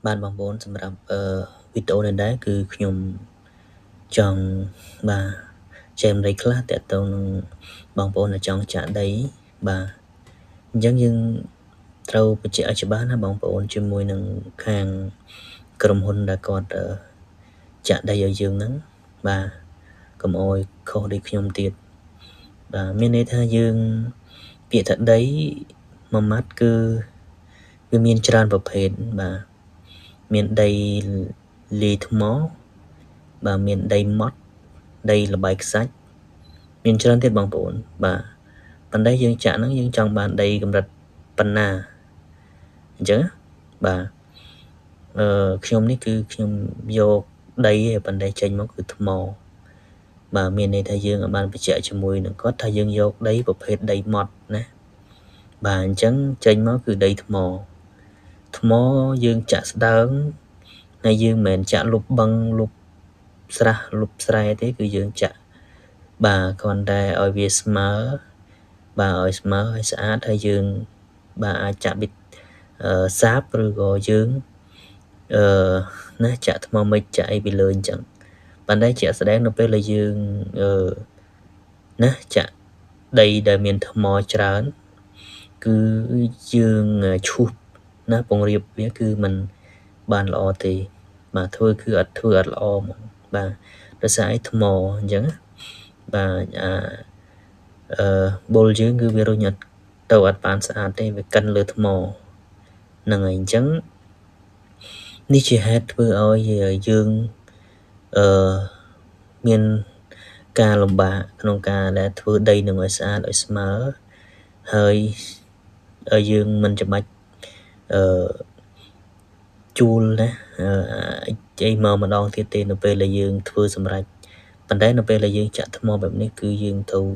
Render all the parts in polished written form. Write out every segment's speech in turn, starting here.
បានបងប្អូនសម្រាប់វីដេអូនេះដែរគឺខ្ញុំចង់បាទចែករំលែកខ្លះទាក់ទងនឹងបងប្អូនដែលចង់ចាក់ដីបាទអញ្ចឹងយើងត្រូវបញ្ជាក់ឲ្យច្បាស់ណាបងប្អូនជាមួយនឹងខាងក្រុមហ៊ុនដែលគាត់ចាក់ដីឲ្យយើងហ្នឹងបាទកុំអោយខុសដូចខ្ញុំទៀតបាទមានន័យថាយើងពាក្យថាដីមួយម៉ាត់គឺវាមានច្រើនប្រភេទបាទមានដីលាយថ្មបាទមានដីម៉ត់ដីល្បាយខ្សាច់មានច្រើនទៀតបងប្អូនបាទប៉ុន្តែយើងចាក់ហ្នឹងយើងចង់បានដីកម្រិតប៉ុណ្ណាអញ្ចឹងបាទខ្ញុំនេះគឺខ្ញុំយកដីប៉ុន្តែចេញមកគឺថ្មបាទមានន័យថាយើងបានបញ្ជាក់ជាមួយនឹងគាត់ថាយើងយកដីប្រភេទដីម៉ត់ណាបាទអញ្ចឹងចេញមកគឺដីថ្មយើងចាក់ស្ដើងហើយយើងមិនមែនចាក់លុបបឹងលុបស្រះលុបស្រែទេគឺយើងចាក់បាទគ្រាន់តែឲ្យវាស្មើបាទឲ្យស្មើឲ្យស្អាតហើយយើងបាទអាចចាក់ប៊ីសាបឬក៏យើងណាចាក់ថ្មមិចចាក់អីពីលើអញ្ចឹងប៉ុន្តែជាក់ស្ដែងនៅពេលដែលយើងណាចាក់ដីដែលមានថ្មច្រើនគឺយើងឈូសណាពង្រាបវាគឺมันបានល្អទេបាទធ្វើអត់ល្អហ្មងបាទដោយសារអីថ្មអញ្ចឹងបាទបុលយើងគឺវារុញអត់បានស្អាតទេវាកិនលើថ្មហ្នឹងហើយអញ្ចឹងនេះជាហេតុធ្វើឲ្យយើងមានការលំបាកក្នុងការដែលធ្វើដីនឹងឲ្យស្អាតឲ្យស្មើហើយយើងមិនចាំបាច់ជួលណាអីមកម្ដងទៀតទេនៅពេលដែលយើងធ្វើសម្រេចប៉ុន្តែនៅពេលដែលយើងចាក់ថ្មបែបនេះគឺយើងត្រូវ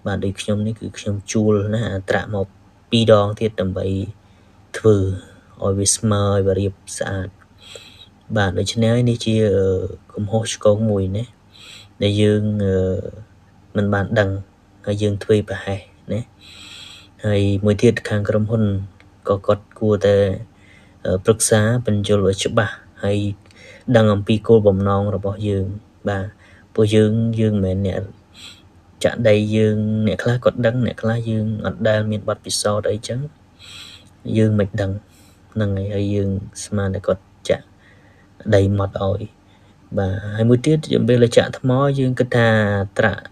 បាទដូចខ្ញុំនេះគឺខ្ញុំជួលណាអាត្រាក់មក2ដងទៀតដើម្បីធ្វើឲ្យវាស្មើឲ្យវារាបស្អាតបាទដូច្នេះនេះជាកំហុសឆ្គងមួយណាដែលយើងមិនបានដឹងហើយយើងធ្វើប្រហែសណាហើយមួយទៀតខាងក្រុមហ៊ុនក៏គាត់គួរតែប្រឹក្សាបញ្យល់ឲ្យច្បាស់ហើយដឹងអំពីគោលបំណងរបស់យើងបាទពួកយើងមិនមែនអ្នកចាក់ដីយើងអ្នកខ្លះគាត់ដឹងអ្នកខ្លះយើងអត់ដែលមានបទពិសោធន៍អីចឹងយើងមិនដឹងហ្នឹងហើយយើងស្មានតែគាត់ចាក់ដីម៉ត់ឲ្យបាទហើយមួយទៀតពេលចាក់ថ្មយើងគិតថាត្រាក់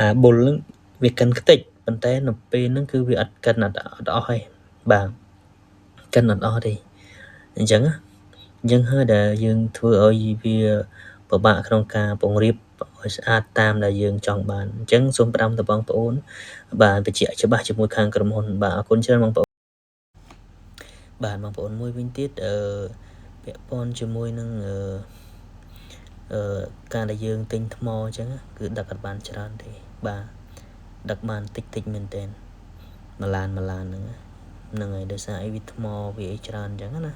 អាបុលហ្នឹងវាកិនខ្ទេចប៉ុន្តែនៅពេលហ្នឹងគឺវាអត់កិនអត់អស់ទេបាទកិនអត់អស់ទេអញ្ចឹងហើយដែលយើងធ្វើឲ្យវាពិបាកក្នុងការពង្រាបឲ្យស្អាតតាមដែលយើងចង់បានអញ្ចឹងសូម5ទៅបងប្អូនបាទបញ្ជាក់ច្បាស់ជាមួយខាងក្រុមហ៊ុនបាទអរគុណច្រើនបងប្អូនបាទបងប្អូនមួយវិញទៀតពាក់ព័ន្ធជាមួយនឹងការដែលយើងទិញថ្មអញ្ចឹងគឺដឹកអត់បានច្រើនទេបាទដឹកបានតិចមែនទែនមួយឡានហ្នឹងហើយដោយសារអីវាថ្មវាអីច្រើនអញ្ចឹងណា